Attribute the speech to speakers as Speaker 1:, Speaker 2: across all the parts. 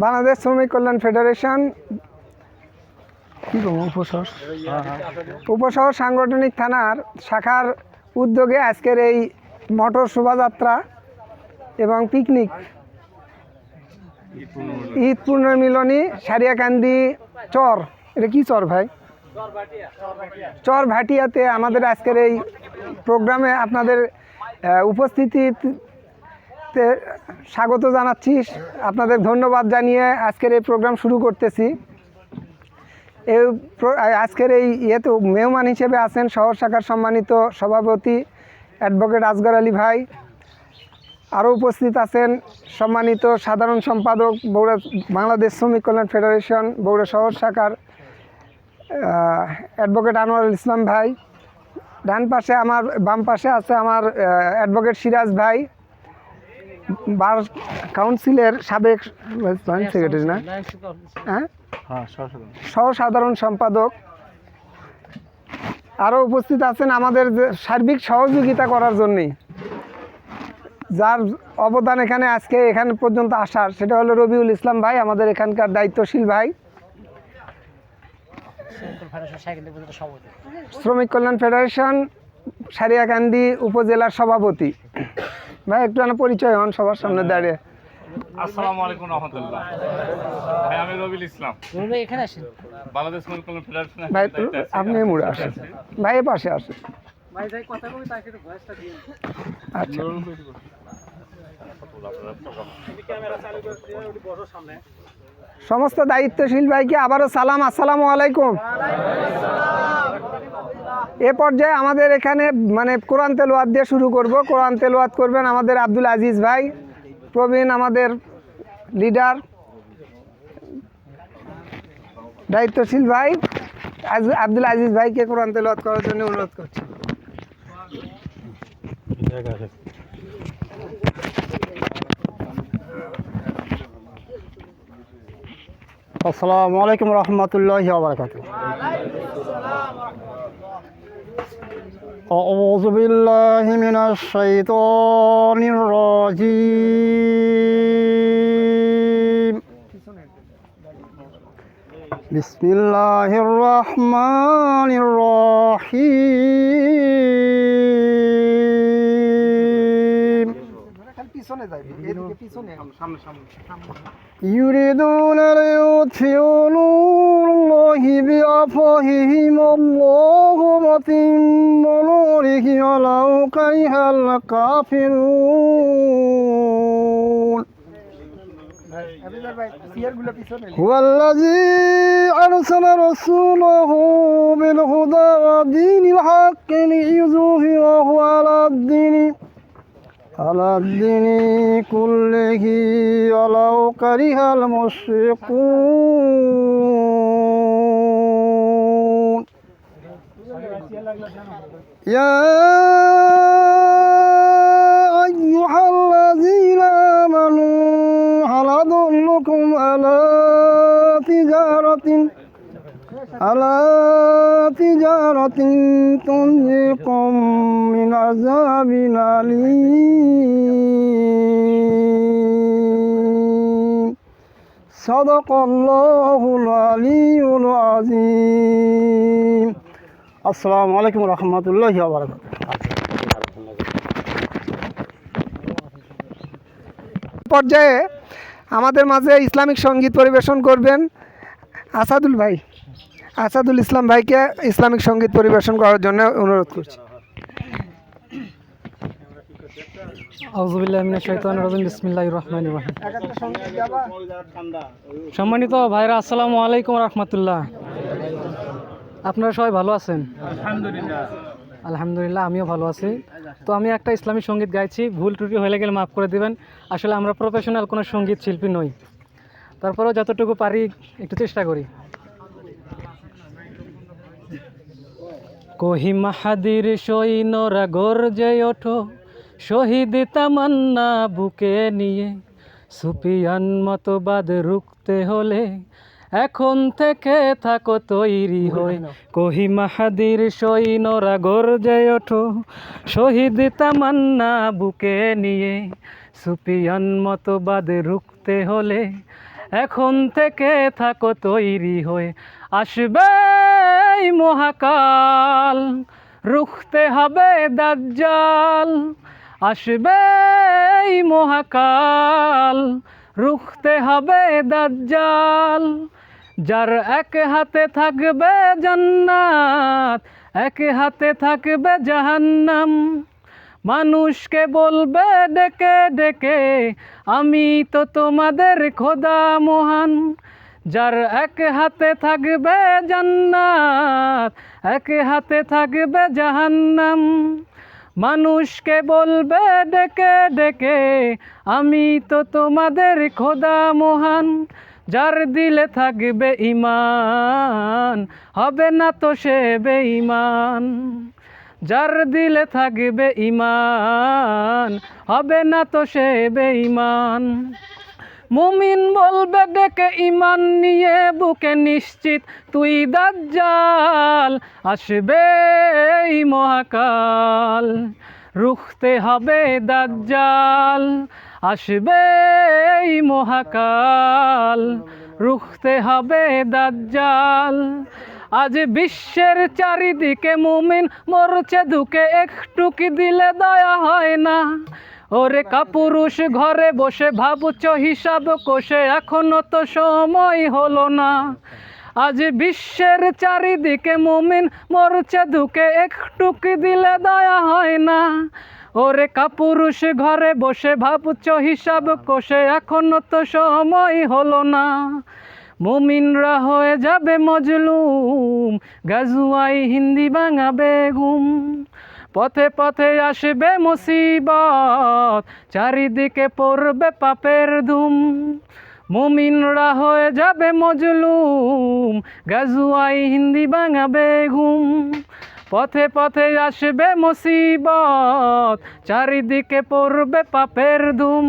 Speaker 1: বাংলাদেশ শ্রমিক কল্যাণ ফেডারেশন উপশহর সাংগঠনিক থানার শাখার উদ্যোগে আজকের এই মোটর শোভাযাত্রা এবং পিকনিক ঈদ পুনর্মিলনী সারিয়াকান্দি চর, এটা কি চর ভাই? চর ভাটিয়াতে আমাদের আজকের এই প্রোগ্রামে আপনাদের উপস্থিতিতে স্বাগত জানাচ্ছি। আপনাদের ধন্যবাদ জানিয়ে আজকের এই প্রোগ্রাম শুরু করতেছি। আজকের এই ইয়েতে মেহমান হিসেবে আছেন শহর শাখার সম্মানিত সভাপতি অ্যাডভোকেট আসগর আলী ভাই। আরও উপস্থিত আছেন সম্মানিত সাধারণ সম্পাদক বগুড়া বাংলাদেশ শ্রমিক কল্যাণ ফেডারেশন বগুড়া শহর শাখার অ্যাডভোকেট আনোয়ারুল ইসলাম ভাই। ডান পাশে আমার, বাম পাশে আছে আমার অ্যাডভোকেট সিরাজ ভাই, বার কাউন্সিলের সাবেক সেক্রেটারি না, হ্যাঁ, সহ সাধারণ সম্পাদক। আরও উপস্থিত আছেন আমাদের সার্বিক সহযোগিতা করার জন্যে, যার অবদান এখানে আজকে এখানে পর্যন্ত আসার, সেটা হলো রবিউল ইসলাম ভাই, আমাদের এখানকার দায়িত্বশীল ভাই, শ্রমিক কল্যাণ ফেডারেশন সারিয়াকান্দি উপজেলার সভাপতি। ভাই একটু পরিচয় হন সবার সামনে দাঁড়িয়ে।
Speaker 2: আসসালামু আলাইকুম রাহমাতুল্লাহ। ভাই আমি রবিউল ইসলাম। ভাই এখানে আসেন। বাংলাদেশ শ্রমিক কল্যাণ ফেডারেশন।
Speaker 1: ভাই আপনি মুড়ে আসেন। ভাই এর পাশে আসেন। ভাই যাই কথা কই তাকে একটু ভয়েসটা দিন। আচ্ছা। ক্যামেরা চালু করে দিয়ে ওই বড় সামনে। সমস্ত দায়িত্বশীল ভাইকে আবারও সালাম, আসসালামু আলাইকুম। এ পর্যায়ে আমাদের এখানে কোরআন তেলাওয়াত দিয়ে শুরু করব। কোরআন তেলাওয়াত করবেন আমাদের আব্দুল আজিজ ভাই, প্রবীণ আমাদের লিডার দায়িত্বশীল ভাই আব্দুল আজিজ ভাইকে কোরআন তেলাওয়াত করার জন্য অনুরোধ করছি।
Speaker 3: আসসালামু আলাইকুম রহমতুল্লাহি ওয়া বারাকাতুহু। আউযু বিল্লাহি মিনাশ শাইতানির রাজীম। বিসমিল্লাহির রহমানির রহিম। يريدون ليطفئوا نور الله بأفواههم والله متم نوره ولو كره الكافرون هو الذي أرسل رسوله بالهدى ودين الحق ليظهره على الدين كله ولو كره المشركون يا أيها الذين آمنوا هل أدلكم على تجارة تنجيكم من عذاب أليم صدق الله العلي العظيم السلام عليكم ورحمة الله وبركاته
Speaker 1: পর্যায়ে আমাদের মাঝে ইসলামিক সঙ্গীত পরিবেশন করবেন আসাদুল ইসলাম ভাইকে ইসলামিক সঙ্গীত পরিবেশন করার জন্য অনুরোধ করছি।
Speaker 4: আউযু বিল্লাহি মিনাশ শাইতানির রাজিম বিসমিল্লাহির রহমানির রহিম। সম্মানিত ভাইরা আসসালামু আলাইকুম রাহমাতুল্লাহ। আপনারা সবাই ভালো আছেন? আলহামদুলিল্লাহ আমিও ভালো আছি। তো আমি একটা ইসলামিক সঙ্গীত গাইছি, ভুল ত্রুটি হয়ে গেলে মাফ করে দিবেন। আসলে আমরা প্রফেশনাল কোনো সঙ্গীত শিল্পী নই, তারপরেও যতটুকু পারি একটু চেষ্টা করি। কোহিমাহাদির সৈন্যরা গর্জে ওঠো, শহীদ তামান্না বুকে নিয়ে, সুফিয়ান মতবাদ রুখতে হলে এখন থেকে থাকো তৈরি হয়ে কহি মাহাদির সৈন্যরা গর্জে ওঠো শহীদ তামান্না বুকে নিয়ে সুফিয়ান মতবাদ রুখতে হলে এখন থেকে থাকো তৈরি হয়ে আসবে এই মহাকাল রুখতে হবে দাজ্জাল আসবে এই মহাকাল রুখতে হবে দাজ্জাল যার এক হাতে থাকবে জান্নাত এক হাতে থাকবে জাহান্নাম মানুষকে বলবে ডেকে ডেকে আমি তো তোমাদের খোদা মহান যার এক হাতে থাকবে জান্নাত এক হাতে থাকবে জাহান্নাম মানুষকে বলবে ডেকে ডেকে আমি তো তোমাদের খোদা মহান যার দিলে থাকবে ঈমান হবে না তো সে বেঈমান যার দিলে থাকবে ঈমান হবে না তো সে বেঈমান মুমিন বলবে ডেকে ঈমান নিয়ে বুকে নিশ্চিত তুই দাজ্জাল আসবে এই মহাকাল রুখতে হবে দাজ্জাল আসবে এই মহাকাল রুখতে হবে দাজ্জাল আজ বিশ্বের চারিদিকে মুমিন মরছে ধুকে একটু কি দিলে দয়া হয় না ওরে কাপুরুষ ঘরে বসে ভাবছো হিসাব কষে এখনো তো সময় হলো না আজ বিশ্বের চারিদিকে মুমিন মরছে ধুকে একটু কি দিলে দয়া হয় না ওরে কাপুরুষ ঘরে বসে ভাবছো হিসাব কষে এখনো তো সময় হলো না মুমিনরা হয়ে যাবে মজলুম গাজুয়াই হিন্দি ভাঙা বেগুম পথে পথে আসবে মুসিবত চারিদিকে পড়বে পাপের ধুম মুমিনরা হয়ে যাবে মজলুম গাজুয়াই হিন্দি ভাঙা বেগুম পথে পথে আসবে মুসিবত চারিদিকে পড়বে পাপের ধুম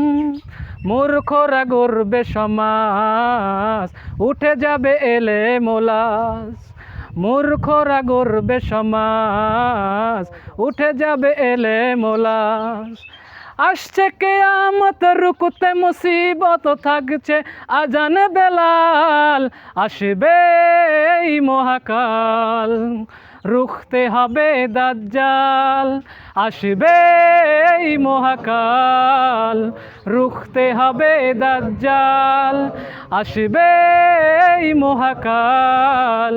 Speaker 4: মূর্খরা গড়বে সমাজ উঠে যাবে এলে মোলাস মূর্খরা গড়বে সমাজ উঠে যাবে এলে মোলাস আসছে কিয়ামত রুকুতে মুসিবত থাকছে আজান বেলাল আসবে এই মহাকাল রুখতে হবে দাজ্জাল আসবে এই মহাকাল রুখতে হবে দাজ্জাল আসবে এই মহাকাল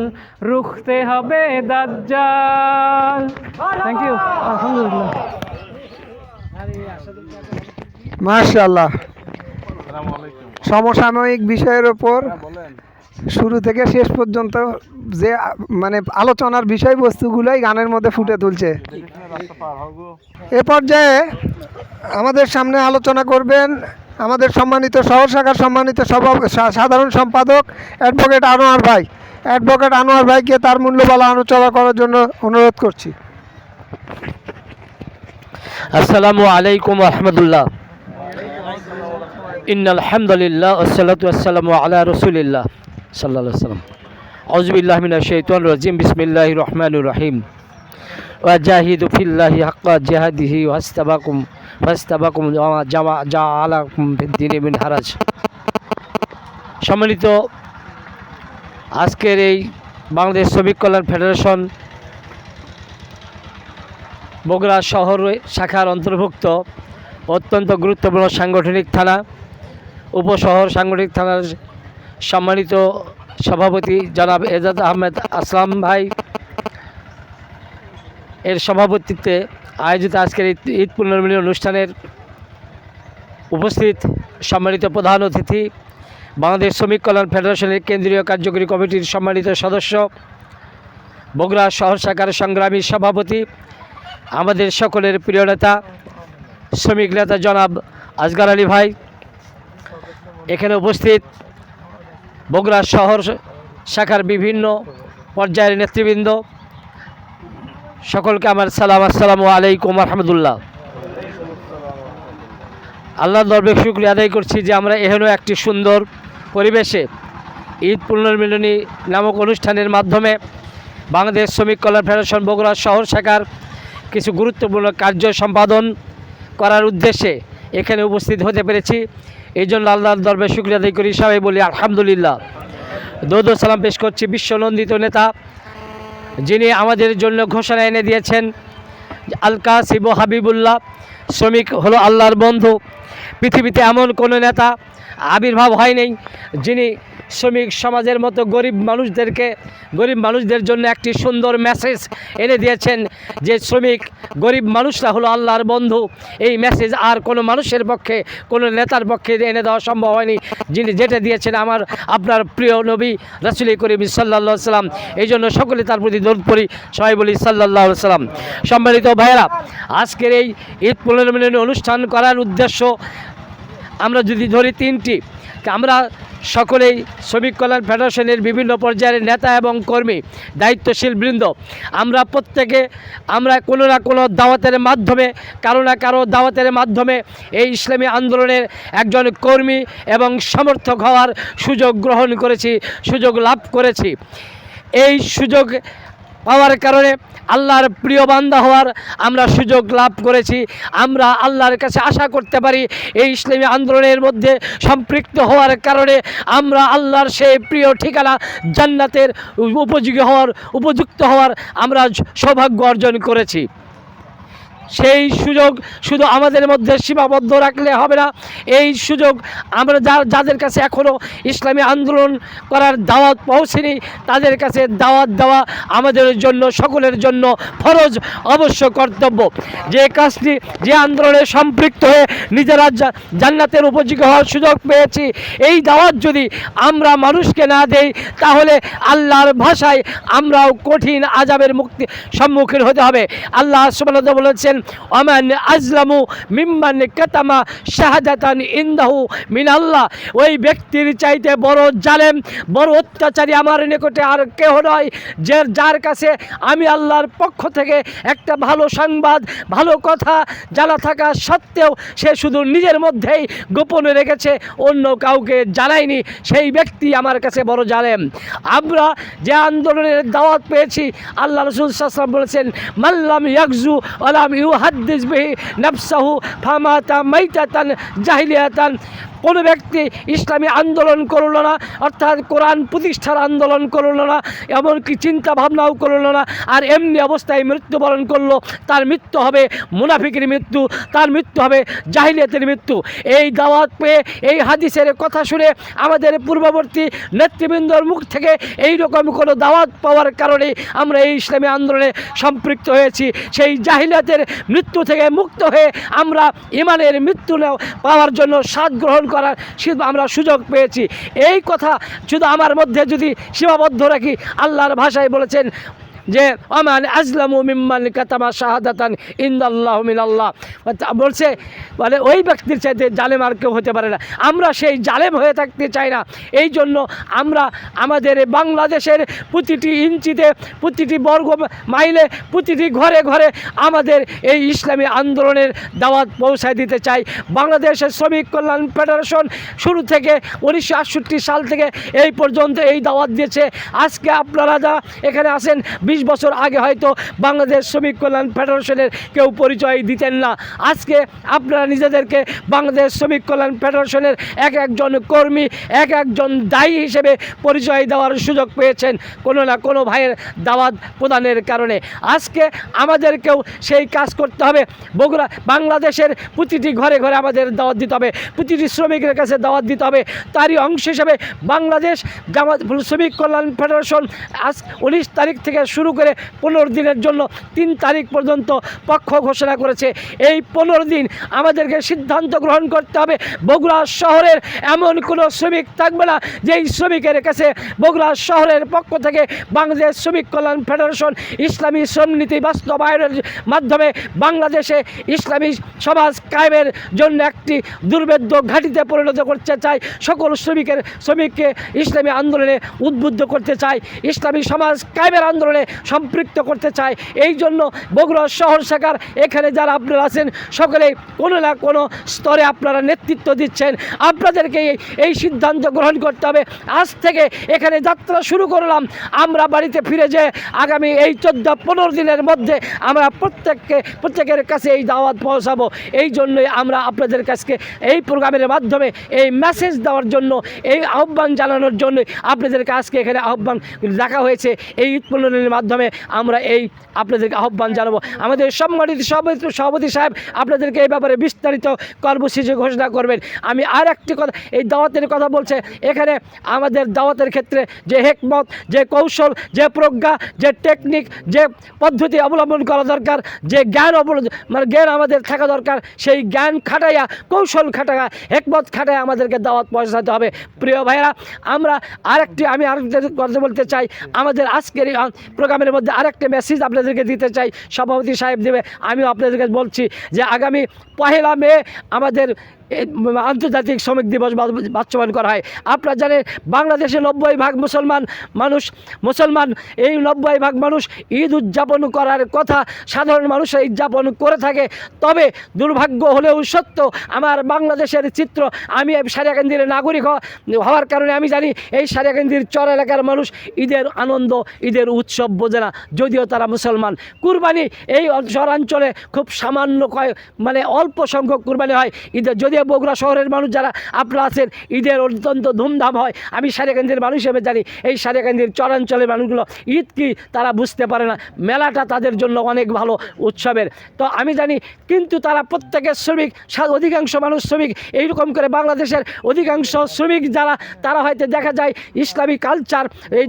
Speaker 4: রুখতে হবে দাজ্জাল থ্যাংক ইউ আলহামদুলিল্লাহ
Speaker 1: মাশাআল্লাহ
Speaker 2: আসসালামু আলাইকুম।
Speaker 1: সমসাময়িক বিষয়ের ওপর শুরু থেকে শেষ পর্যন্ত যে মানে আলোচনার বিষয়বস্তুগুলোই গানের মধ্যে ফুটে তুলছে। এ পর্যায়ে আমাদের সামনে আলোচনা করবেন আমাদের সম্মানিত শহর শাখার সম্মানিত সাধারণ সম্পাদক অ্যাডভোকেট আনোয়ার ভাই। অ্যাডভোকেট আনোয়ার ভাইকে তার মূল্যবান আলোচনা করার জন্য অনুরোধ করছি।
Speaker 5: আসসালামু আলাইকুম রহমতুল্লাহ। ইন্নাল হামদুলিল্লাহ ওয়াসসালাতু ওয়াসসালামু আলা রাসূলিল্লাহ সাল্লাল্লাহু আলাইহি ওয়াসাল্লাম। আউযু বিল্লাহি মিনাশ শাইতানির রাজিম। বিসমিল্লাহির রহমানির রহিম। ওয়া জাহিদু ফিল্লাহি হাক্কা জিহাদিহি ওয়াস্তাবাকুম ওয়া জাআলাকুম ফিদ-দীনি মিন হারাজ। সম্মানিত আজকের এই বাংলাদেশ শ্রমিক কল্যাণ ফেডারেশন বগুড়া শহর শাখার অন্তর্ভুক্ত অত্যন্ত গুরুত্বপূর্ণ সাংগঠনিক থানা উপশহর সাংগঠনিক থানার সম্মানিত সভাপতি জনাব এজাজ আহমেদ আসলাম ভাই এর সভাপতিত্বে আয়োজিত আজকের ঈদ পুনর্মিলনী অনুষ্ঠানের উপস্থিত সম্মানিত প্রধান অতিথি বাংলাদেশ শ্রমিক কল্যাণ ফেডারেশনের কেন্দ্রীয় কার্যকরী কমিটির সম্মানিত সদস্য বগুড়া শহর শাখার সংগ্রামী সভাপতি আমাদের সকলের প্রিয় নেতা শ্রমিক নেতা জনাব আসগার আলী ভাই, এখানে উপস্থিত বগুড়া শহর শাখার বিভিন্ন পর্যায়ের নেতৃবৃন্দ, সকলকে আমার সালাম, আসসালামু আলাইকুম রহমতুল্লাহ। আল্লাহর দরবারে শুকরিয়া আদায় করছি যে আমরা এহেন একটি সুন্দর পরিবেশে ঈদ পুনর্মিলনী নামক অনুষ্ঠানের মাধ্যমে বাংলাদেশ শ্রমিক কল্যাণ ফেডারেশন বগুড়া শহর শাখার কিছু গুরুত্বপূর্ণ কার্য সম্পাদন করার উদ্দেশ্যে এখানে উপস্থিত হতে পেরেছি। এই জন্য আল্লাহর দরবারে শুকরিয়া আদায় করি, সবাই বলি আলহামদুলিল্লাহ। দরুদ ও সালাম পেশ করছি বিশ্বনন্দিত নেতা, যিনি আমাদের জন্য ঘোষণা এনে দিয়েছেন, আল কাসিম হাবিবুল্লাহ, শ্রমিক হলো আল্লাহর বন্ধু। পৃথিবীতে এমন কোনো নেতা আবির্ভাব হয়নি যিনি শ্রমিক সমাজের মতো গরিব মানুষদের জন্য একটি সুন্দর মেসেজ এনে দিয়েছেন যে শ্রমিক গরিব মানুষরা হলো আল্লাহর বন্ধু। এই মেসেজ আর কোনো মানুষের পক্ষে, কোনো নেতার পক্ষে এনে দেওয়া সম্ভব হয়নি, যিনি যেটা দিয়েছেন আমার আপনার প্রিয় নবী রাসূল করিম সাল্লাল্লাহু আলাইহি সাল্লাম। এই জন্য সকলে তার প্রতি দরুদ পড়ি, সবাই বলি সাল্লাল্লাহু আলাইহি সাল্লাম। সম্মানিত ভাইয়েরা, আজকের এই ঈদ পুনর্মিলনী অনুষ্ঠান করার উদ্দেশ্য আমরা যদি ধরি তিনটি। আমরা সকলেই শ্রমিক কল্যাণ ফেডারেশনের বিভিন্ন পর্যায়ের নেতা এবং কর্মী, দায়িত্বশীল বৃন্দ, আমরা প্রত্যেকে আমরা কোনো না কোনো দাওয়াতের মাধ্যমে, কারো না কারো দাওয়াতের মাধ্যমে এই ইসলামী আন্দোলনের একজন কর্মী এবং সমর্থক হওয়ার সুযোগ গ্রহণ করেছি, সুযোগ লাভ করেছি। এই সুযোগ পাওয়ার কারণে, আল্লাহর প্রিয় বান্দা হওয়ার আমরা সুযোগ লাভ করেছি। আমরা আল্লাহর কাছে আশা করতে পারি এই ইসলামী আন্দোলনের মধ্যে সম্পৃক্ত হওয়ার কারণে আমরা আল্লাহর সেই প্রিয় ঠিকানা জান্নাতের উপযুক্ত হওয়ার আমরা সৌভাগ্য অর্জন করেছি। সেই সুযোগ শুধু আমাদের মধ্যে সীমাবদ্ধ রাখলে হবে না, এই সুযোগ আমরা যাদের কাছে এখনও ইসলামী আন্দোলন করার দাওয়াত পৌঁছেনি তাদের কাছে দাওয়াত দেওয়া আমাদের জন্য, সকলের জন্য ফরজ, অবশ্য কর্তব্য। যে কাজটি, যে আন্দোলনে সম্পৃক্ত হয়ে নিজেরা জান্নাতের উপযোগী হওয়ার সুযোগ পেয়েছি, এই দাওয়াত যদি আমরা মানুষকে না দেই তাহলে আল্লাহর ভাষায় আমরাও কঠিন আযাবের সম্মুখীন হতে হবে। আল্লাহ সুবহানাহু ওয়া তাআলা বলেছেন, ওমান আজলামু মিম্মান কাতামা শাহাদাতান ইনদাহু মিনাল্লাহ। ওই ব্যক্তির চাইতে বড় জালেম, বড় অত্যাচারী আমার নিকটে আর কেউ নয়, যার কাছে আমি আল্লাহর পক্ষ থেকে একটা ভালো সংবাদ, ভালো কথা জানা থাকা সত্ত্বেও সে শুধু নিজের মধ্যেই গোপনে রেখেছে, অন্য কাউকে জানায়নি, সেই ব্যক্তি আমার কাছে বড় জালেম। আমরা যে আন্দোলনের দাওয়াত পেয়েছি, আল্লাহ রাসূল সাল্লাল্লাহু আলাইহি ওয়াসাল্লাম বলেছেন, মাল্লাম ইয়াগজু ওয়ালাম ইউহাদ্দিস বিহি নাফসাহু ফামাতা মাইতাতান জাহিলিয়াতান। কোনো ব্যক্তি ইসলামী আন্দোলন করল না, অর্থাৎ কোরআন প্রতিষ্ঠার আন্দোলন করল না, এমনকি চিন্তা ভাবনাও করল না, আর এমনি অবস্থায় মৃত্যুবরণ করলো, তার মৃত্যু হবে মুনাফিকের মৃত্যু, তার মৃত্যু হবে জাহিলিয়াতের মৃত্যু। এই দাওয়াত পেয়ে, এই হাদিসের কথা শুনে আমাদের পূর্ববর্তী নেতৃবৃন্দর মুখ থেকে এই রকম কোনো দাওয়াত পাওয়ার কারণে আমরা এই ইসলামী আন্দোলনে সম্পৃক্ত হয়েছি। সেই জাহিলিয়াতের মৃত্যু থেকে মুক্ত হয়ে আমরা ইমানের মৃত্যু পাওয়ার জন্য স্বাদ গ্রহণ করার আমরা সুযোগ পেয়েছি। এই কথা শুধু আমার মধ্যে যদি সীমাবদ্ধ রাখি, আল্লাহর ভাষায় বলেছেন যে ওমান আজলামু মিম্মান কাতামা শাহাদাতান ইনদাল্লাহু মিনাল্লাহ, বলছে মানে ওই ব্যক্তির চাইতে জালেম আর কেউ হতে পারে না। আমরা সেই জালেম হয়ে থাকতে চাই না। এই জন্য আমরা আমাদের বাংলাদেশের প্রতিটি ইঞ্চিতে, প্রতিটি বর্গ মাইলে, প্রতিটি ঘরে ঘরে আমাদের এই ইসলামী আন্দোলনের দাওয়াত পৌঁছায় দিতে চাই। বাংলাদেশের শ্রমিক কল্যাণ ফেডারেশন শুরু থেকে 1968 সাল থেকে এই পর্যন্ত এই দাওয়াত দিয়েছে। আজকে আপনারা যা এখানে আছেন, 20 বছর আগে হয়তো বাংলাদেশ শ্রমিক কল্যাণ ফেডারেশনের কেউ পরিচয় দিতেন না। আজকে আপনারা নিজেদেরকে বাংলাদেশ শ্রমিক কল্যাণ ফেডারেশনের একজন কর্মী, একজন দায়ী হিসেবে পরিচয় দেওয়ার সুযোগ পেয়েছেন কোনো না কোনো ভাইয়ের দাওয়াত প্রদানের কারণে। আজকে আমাদেরকেও সেই কাজ করতে হবে। বগুড়া বাংলাদেশের প্রতিটি ঘরে ঘরে আমাদের দাওয়াত দিতে হবে, প্রতিটি শ্রমিকের কাছে দাওয়াত দিতে হবে। তারই অংশ হিসেবে বাংলাদেশ শ্রমিক কল্যাণ ফেডারেশন আজ 19 তারিখ থেকে শুরু করে 15 দিনের জন্য 3 তারিখ পর্যন্ত পক্ষ ঘোষণা করেছে। এই 15 দিন আমাদেরকে সিদ্ধান্ত গ্রহণ করতে হবে, বগুড়া শহরের এমন কোনো শ্রমিক থাকবে না যেই শ্রমিকের কাছে বগুড়া শহরের পক্ষ থেকে বাংলাদেশ শ্রমিক কল্যাণ ফেডারেশন ইসলামী শ্রমনীতি বাস্তবায়নের মাধ্যমে বাংলাদেশে ইসলামী সমাজ কায়েমের জন্য একটি দুর্ভেদ্য ঘাঁটিতে পরিণত করতে চায়। সকল শ্রমিককে ইসলামী আন্দোলনে উদ্বুদ্ধ করতে চায়। ইসলামী সমাজ কায়েমের আন্দোলনে সম্পৃক্ত করতে চায়। এই জন্য বগুড়া শহর শাখার এখানে যারা আপনারা আছেন সকলে কোনো না কোনো স্তরে আপনারা নেতৃত্ব দিচ্ছেন। আপনাদেরকে এই সিদ্ধান্ত গ্রহণ করতে হবে। আজ থেকে এখানে যাত্রা শুরু করলাম। আমরা বাড়িতে ফিরে যে আগামী এই 14-15 দিনের মধ্যে আমরা প্রত্যেকের কাছে এই দাওয়াত পৌঁছাবো। এই জন্যই আমরা আপনাদের কাছে এই প্রোগ্রামের মাধ্যমে এই মেসেজ দেওয়ার জন্য, এই আহ্বান জানানোর জন্য আপনাদেরকে আজকে এখানে আহ্বান রাখা হয়েছে। এই ঈদ প্রণয়নের মাধ্যমে আমরা এই আপনাদেরকে আহ্বান জানাবো। আমাদের সম্মানিত সভাপতি সাহেব আপনাদেরকে এই ব্যাপারে বিস্তারিত কর্মসূচি ঘোষণা করবেন। আমি আর একটি কথা, এই দাওয়াতের কথা বলছে, এখানে আমাদের দাওয়াতের ক্ষেত্রে যে হেকমত, যে কৌশল, যে প্রজ্ঞা, যে টেকনিক, যে পদ্ধতি অবলম্বন করা দরকার, যে জ্ঞান জ্ঞান আমাদের থাকা দরকার, সেই জ্ঞান খাটাইয়া, কৌশল খাটাইয়া, হেকমত খাটাইয়া আমাদেরকে দাওয়াত পৌঁছাতে হবে। প্রিয় ভাইয়েরা, আমি আরেকটা কথা বলতে চাই। আমাদের আজকের এই প্রোগ্রামের মধ্যে আরেকটা মেসেজ আপনাদেরকে দিতে চাই, সভাপতি সাহেব দেবে। আমিও আপনাদেরকে বলছি যে আগামী 1 মে আমাদের আন্তর্জাতিক শ্রমিক দিবস বাস্তবায়ন করা হয়। আপনারা জানেন বাংলাদেশে 90% মুসলমান। এই 90% মানুষ ঈদ উদযাপন করার কথা সাধারণ মানুষরা উদযাপন করে থাকে। তবে দুর্ভাগ্য হলেও সত্য, আমার বাংলাদেশের চিত্র, আমি সারিয়াকান্দির নাগরিক হওয়ার কারণে আমি জানি এই সারিয়াকান্দির চর এলাকার মানুষ ঈদের আনন্দ, ঈদের উৎসব বোঝে না, যদিও তারা মুসলমান। কুরবানি এই শহরাঞ্চলে খুব সামান্য অল্প সংখ্যক কুরবানি হয় ঈদের। যদিও বগুড়া শহরের মানুষ যারা আপনারা আছেন, ঈদের অত্যন্ত ধুমধাম হয়। আমি সারিয়াকান্দির মানুষ হিসেবে জানি এই সারিয়াকান্দির চরাঞ্চলের মানুষগুলো ঈদ কি তারা বুঝতে পারে না। মেলাটা তাদের জন্য অনেক ভালো উৎসবের, তো আমি জানি। কিন্তু তারা প্রত্যেকের শ্রমিক, অধিকাংশ মানুষ শ্রমিক। এইরকম করে বাংলাদেশের অধিকাংশ শ্রমিক যারা, তারা হয়তো দেখা যায় ইসলামী কালচার, এই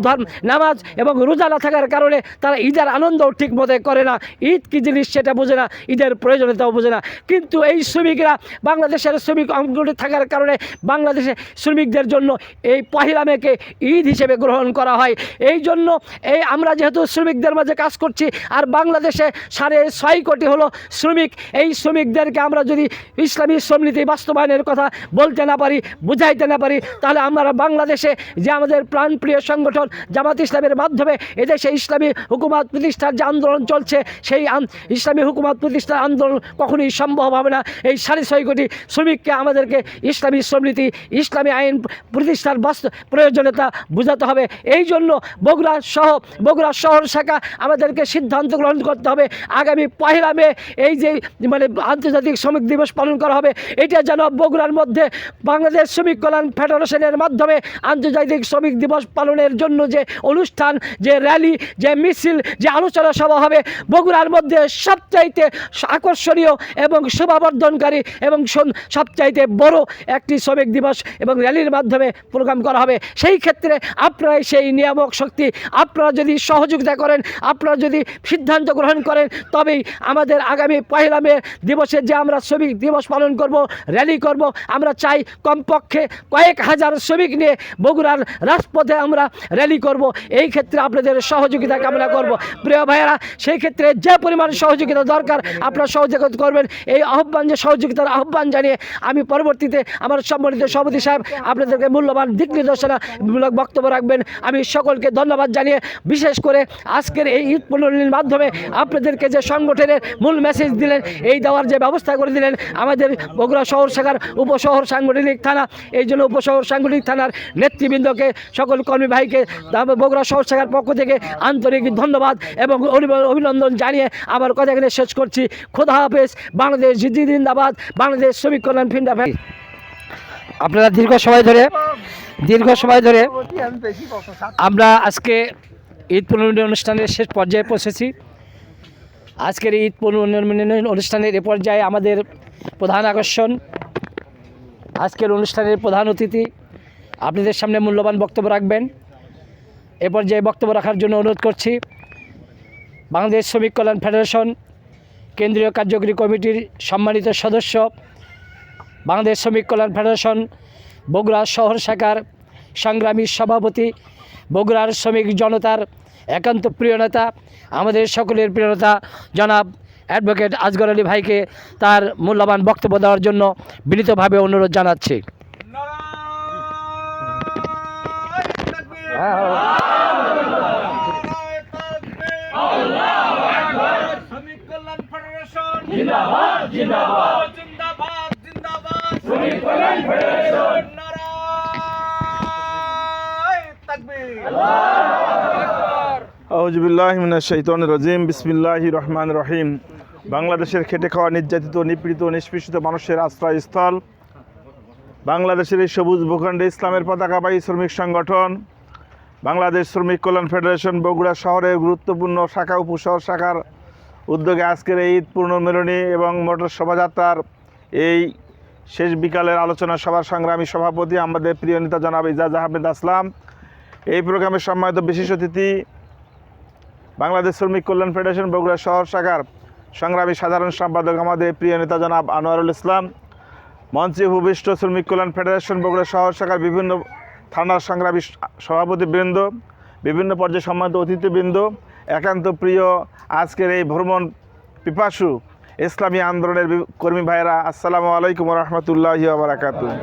Speaker 5: নামাজ এবং রোজা না থাকার কারণে তারা ঈদের আনন্দও ঠিক মতো করে না। ঈদ কী জিনিস সেটা বোঝে না, ঈদের প্রয়োজনীয়তাও বোঝে না। কিন্তু এই শ্রমিকরা বাংলাদেশের শ্রমিক অঙ্গনে থাকার কারণে বাংলাদেশে শ্রমিকদের জন্য এই 1 মেকে ঈদ হিসেবে গ্রহণ করা হয়। এই জন্য আমরা যেহেতু শ্রমিকদের মাঝে কাজ করছি, আর বাংলাদেশে 6.5 কোটি হলো শ্রমিক। এই শ্রমিকদেরকে আমরা যদি ইসলামী শ্রমনীতি বাস্তবায়নের কথা বলতে না পারি, বুঝাইতে না পারি, তাহলে আমরা বাংলাদেশে যে আমাদের প্রাণপ্রিয় সংগঠন জামাত ইসলামের মাধ্যমে এদেশে ইসলামী হুকুমত প্রতিষ্ঠার যে আন্দোলন চলছে, সেই ইসলামী হুকুমত প্রতিষ্ঠার আন্দোলন কখনোই সম্ভব হবে না। এই 6.5 কোটি শ্রমিককে আমাদেরকে ইসলামী শ্রমনীতি, ইসলামী আইন প্রতিষ্ঠার প্রয়োজনীয়তা বোঝাতে হবে। এই জন্য বগুড়া শহর শাখা আমাদেরকে সিদ্ধান্ত গ্রহণ করতে হবে। আগামী 1 মে এই যে আন্তর্জাতিক শ্রমিক দিবস পালন করা হবে, এটা যেন বগুড়ার মধ্যে বাংলাদেশ শ্রমিক কল্যাণ ফেডারেশনের মাধ্যমে আন্তর্জাতিক শ্রমিক দিবস পালনের জন্য যে অনুষ্ঠান, যে র্যালি, যে মিছিল, যে আলোচনা সভা হবে, বগুড়ার মধ্যে সবচাইতে আকর্ষণীয় এবং শোভাবর্ধনকারী এবং সবচাইতে বড় একটি শ্রমিক দিবস এবং র্যালির মাধ্যমে প্রোগ্রাম করা হবে। সেই ক্ষেত্রে আপনারাই সেই নিয়ামক শক্তি, আপনারা যদি সহযোগিতা করেন, আপনারা যদি সিদ্ধান্ত গ্রহণ করেন, তবেই আমাদের আগামী 1 মে দিবসে যে আমরা শ্রমিক দিবস পালন করব, র্যালি করব, আমরা চাই কমপক্ষে কয়েক হাজার শ্রমিক নিয়ে বগুড়ার রাজপথে আমরা র্যালি করব। এই ক্ষেত্রে আপনাদের সহযোগিতা কামনা করব। প্রিয় ভাইয়েরা, সেই ক্ষেত্রে যে পরিমাণ সহযোগিতা দরকার আপনারা সহযোগিতা করবেন। এই সহযোগিতার আহ্বান জানিয়ে আমি পরবর্তীতে আমার সম্মানিত সভাপতি সাহেব আপনাদেরকে মূল্যবান দিক নির্দেশনামূলক বক্তব্য রাখবেন। আমি সকলকে ধন্যবাদ জানিয়ে, বিশেষ করে আজকের এই ঈদ প্রণয়নের মাধ্যমে আপনাদেরকে যে সংগঠনের মূল মেসেজ দিলেন, এই দেওয়ার যে ব্যবস্থা করে দিলেন আমাদের বগুড়া শহর শাখার উপশহর সাংগঠনিক থানা, এই জন্য উপশহর সাংগঠনিক থানার নেতৃবৃন্দকে, সকল কর্মী ভাইকে বগুড়া শহর শাখার পক্ষ থেকে আন্তরিক ধন্যবাদ এবং অভিনন্দন জানিয়ে আমার কথা এখানে শেষ করছি। খোদা হাফেজ। বাংলাদেশ জিন্দাবাদ, বাংলাদেশ শ্রমিক কল্যাণ ফিন্ডাবাদ। আপনারা দীর্ঘ সময় ধরে আমরা আজকে ঈদ পুনর্মিলন অনুষ্ঠানের শেষ পর্যায়ে পৌঁছেছি। আজকের ঈদ পুনর্মিলন অনুষ্ঠানের এ পর্যায়ে আমাদের প্রধান আকর্ষণ, আজকের অনুষ্ঠানের প্রধান অতিথি আপনাদের সামনে মূল্যবান বক্তব্য রাখবেন। এ পর্যায়ে বক্তব্য রাখার জন্য অনুরোধ করছি বাংলাদেশ শ্রমিক কল্যাণ ফেডারেশন কেন্দ্রীয় কার্যকরী কমিটির সম্মানিত সদস্য, বাংলাদেশ শ্রমিক কল্যাণ ফেডারেশন বগুড়া শহর শাখার সংগ্রামী সভাপতি, বগুড়ার শ্রমিক জনতার একান্ত প্রিয় নেতা, আমাদের সকলের প্রিয় নেতা জনাব অ্যাডভোকেট আসগর আলী ভাইকে তার মূল্যবান বক্তব্য দেওয়ার জন্য বিনীতভাবে অনুরোধ জানাচ্ছি।
Speaker 2: জিন্দাবাদ জিন্দাবাদ জিন্দাবাদ জিন্দাবাদ শ্রমিক কল্যাণ ফেডারেশন নারায়ে তাকবীর
Speaker 6: আউযুবিল্লাহি মিনাশ শাইতানির রাজিম বিসমিল্লাহির রহমানির রহিম। বাংলাদেশের খেটে খাওয়া নির্যাতিত নিপীড়িত নিষ্পেষিত মানুষের আশ্রয়স্থল বাংলাদেশের এই সবুজ ভূখণ্ডে ইসলামের পতাকাবাহী শ্রমিক সংগঠন বাংলাদেশ শ্রমিক কল্যাণ ফেডারেশন বগুড়া শহরের গুরুত্বপূর্ণ শাখা উপশহর শাখার উদ্যোগে আজকের এই ঈদ পূর্ণমিলনী এবং মোটর শোভাযাত্রার এই শেষ বিকালের আলোচনা সভার সংগ্রামী সভাপতি আমাদের প্রিয় নেতা জনাব ইজাজ আহমেদ আসলাম। এই প্রোগ্রামের সম্মানিত বিশেষ অতিথি বাংলাদেশ শ্রমিক কল্যাণ ফেডারেশন বগুড়া শহর শাখার সংগ্রামী সাধারণ সম্পাদক আমাদের প্রিয় নেতা জনাব আনোয়ারুল ইসলাম, মঞ্চে উপবিষ্ট শ্রমিক কল্যাণ ফেডারেশন বগুড়া শহর শাখার বিভিন্ন থানার সংগ্রামী সভাপতিবৃন্দ, বিভিন্ন পর্যায়ে সম্মানিত অতিথিবৃন্দ, একান্ত প্রিয় আজকের এই ভ্রমণ পিপাসু ইসলামী আন্দোলনের কর্মী ভাইয়েরা, আসসালামু আলাইকুম রহমতুল্লাহি ওয়া বারাকাতুহু।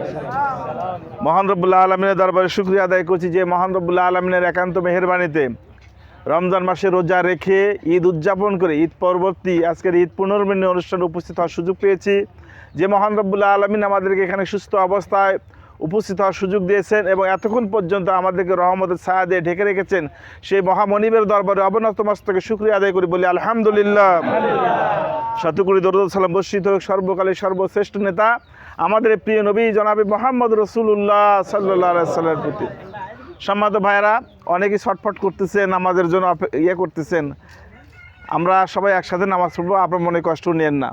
Speaker 6: মহান রব্বুল্লাহ আলমিনের দরবারে শুকরিয়া আদায় করছি যে মহান রব্বুল্লাহ আলমিনের একান্ত মেহেরবানিতে রমজান মাসে রোজা রেখে ঈদ উদযাপন করে ঈদ পরবর্তী আজকের ঈদ পুনর্মিলনী অনুষ্ঠানে উপস্থিত হওয়ার সুযোগ পেয়েছি। যে মহান রব্বুল্লাহ আলমিন আমাদেরকে এখানে সুস্থ অবস্থায় উপস্থিত হওয়ার সুযোগ দিয়েছেন এবং এতক্ষণ পর্যন্ত আমাদেরকে রহমতের ছায়া দিয়ে ঢেকে রেখেছেন, সেই মহামনিবের দরবারে অবনত মস্তকে শুকরিয়া আদায় করি, বলি আলহামদুলিল্লাহ। শতকোটি দরুদ সালাম বর্ষিত হোক সর্বকালের সর্বশ্রেষ্ঠ নেতা আমাদের প্রিয় নবী জনাবে মুহাম্মদ রাসূলুল্লাহ সাল্লাল্লাহু আলাইহি ওয়াসাল্লামের প্রতি। সম্মানিত ভাইয়েরা, অনেকেই ছটফট করতেছেন, আমাদের জন্য করতেছেন। আমরা সবাই একসাথে নামাজ পড়বো, আপনার মনে কষ্ট নিয়েন না।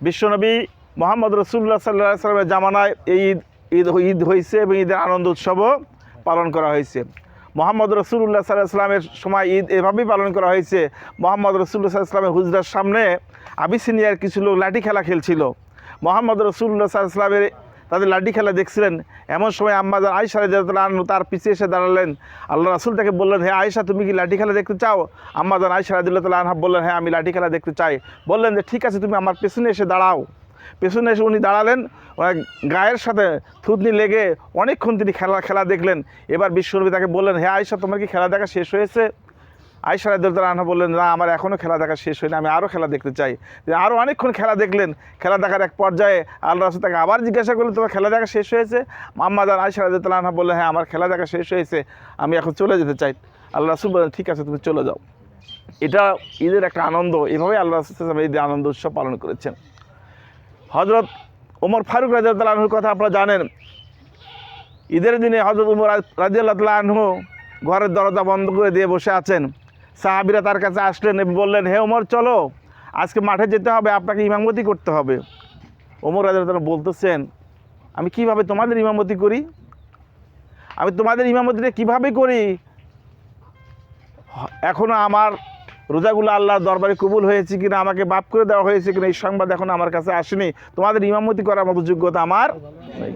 Speaker 6: বিশ্বনবী মুহাম্মদ রাসূলুল্লাহ সাল্লাল্লাহু আলাইহি ওয়াসাল্লামের জামানায় এই ঈদ হয়েছে এবং ঈদের আনন্দ উৎসবও পালন করা হয়েছে। মুহাম্মদ রাসূলুল্লাহ সাল্লাল্লাহু আলাইহি ওয়াসাল্লামের সময় ঈদ এভাবেই পালন করা হয়েছে। মুহাম্মদ রাসূলুল্লাহ সাল্লাল্লাহু আলাইহি ওয়াসাল্লামের হুজরার সামনে আবিসিনিয়ার কিছু লোক লাঠি খেলা খেলছিল। মুহাম্মদ রাসূলুল্লাহ সাল্লাল্লাহু আলাইহি ওয়াসাল্লামের তাদের লাঠি খেলা দেখছিলেন। এমন সময় আম্মা জান আয়েশা রাদিয়াল্লাহু আনহা তার পিছিয়ে এসে দাঁড়ালেন। আল্লাহ রাসূল তাকে বললেন, হে আয়েশা, তুমি কি লাঠি খেলা দেখতে চাও? আম্মা জান আয়েশা রাদিয়াল্লাহু আনহা বললেন, হ্যাঁ, আমি লাঠি খেলা দেখতে চাই। বললেন যে ঠিক আছে, তুমি আমার পেছনে এসে দাঁড়াও। পেছনে এসে উনি দাঁড়ালেন, গায়ের সাথে থুতনি লেগে অনেকক্ষণ তিনি খেলা দেখলেন। এবার বিশ্বনবী তাকে বললেন, হে আয়েশা, তোমার কি খেলা দেখা শেষ হয়েছে? আয়েশা রাদিয়াল্লাহু আনহা বললেন, না, আমার এখনও খেলা দেখা শেষ হয়নি, আমি আরও খেলা দেখতে চাই। আরও অনেকক্ষণ খেলা দেখলেন। খেলা দেখার এক পর্যায়ে আল্লাহ রাসূল তাকে আবার জিজ্ঞাসা করলেন, তোমার খেলা দেখা শেষ হয়েছে? আম্মা জান আয়েশা রাদিয়াল্লাহু আনহা বললেন, হ্যাঁ, আমার খেলা দেখা শেষ হয়েছে, আমি এখন চলে যেতে চাই। আল্লাহ রাসূল বললেন, ঠিক আছে, তুমি চলে যাও। এটা ঈদের একটা আনন্দ। এভাবেই আল্লাহ রাসূল ঈদের আনন্দ উৎসব পালন করেছেন। হযরত ওমর ফারুক রাদিয়াল্লাহু আনহুর কথা আপনারা জানেন। ঈদের দিনে হযরত ওমর রাদিয়াল্লাহু আনহু ঘরের দরজা বন্ধ করে দিয়ে বসে আছেন। সাহাবীরা তার কাছে আসলেন এবং বললেন, হে ওমর, চলো, আজকে মাঠে যেতে হবে, আপনাকে ইমামতি করতে হবে। ওমর রাদিয়াল্লাহু আনহু বলতেছেন, আমি কিভাবে তোমাদের ইমামতি করি? আমি তোমাদের ইমামতিটা কিভাবে করি? এখনও আমার রোজাগুলো আল্লাহর দরবারে কবুল হয়েছে কিনা, আমাকে মাফ করে দেওয়া হয়েছে কিনা, এই সংবাদ এখন আমার কাছে আসেনি। তোমাদের ইমামতি করার মতো যোগ্যতা আমার নেই।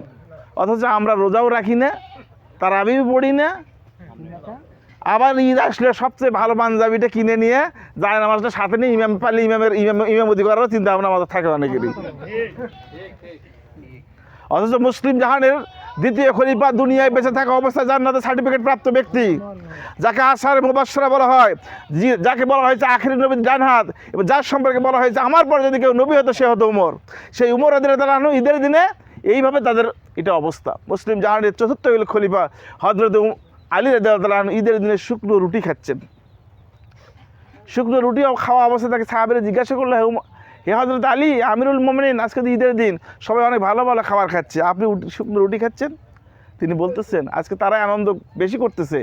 Speaker 6: অথচ আমরা রোজাও রাখি না, তারাবিও পড়ি না, আবার ঈদ আসলে সবচেয়ে ভালো পাঞ্জাবিটা কিনে নিয়ে যায় নামাজটা সাথে নিয়ে ইমাম পালি ইমামতি করারও চিন্তা ভাবনা আমাদের থাকে অনেকেরই। অথচ মুসলিম জাহানের দ্বিতীয় খলিফা, দুনিয়ায় বেঁচে থাকা অবস্থায় জান্নাতের সার্টিফিকেট প্রাপ্ত ব্যক্তি, যাকে আশারে মুবাশশারা বলা হয়, যাকে বলা হয়েছে আখিরি নবীর ডান হাত, এবং যার সম্পর্কে বলা হয়েছে আমার পর যদি কেউ নবী হতো সে হতো উমর, সেই উমর রাদিয়াল্লাহু আনহু ঈদের দিনে এইভাবে তাদের এটা অবস্থা। মুসলিম জাহানের চতুর্থ খলিফা হযরত আলী রাদিয়াল্লাহু আনহু ঈদের দিনে শুকনো রুটি খাচ্ছেন। শুকনো রুটি খাওয়া অবস্থায় তাকে সাহাবীরা জিজ্ঞাসা করলো, হে হযরত আলী আমিরুল মুমিনিন, আজকে তো ঈদের দিন, সবাই অনেক ভালো ভালো খাবার খাচ্ছে, আপনি শুকনো রুটি খাচ্ছেন? তিনি বলতেছেন, আজকে তারাই আনন্দ বেশি করতেছে,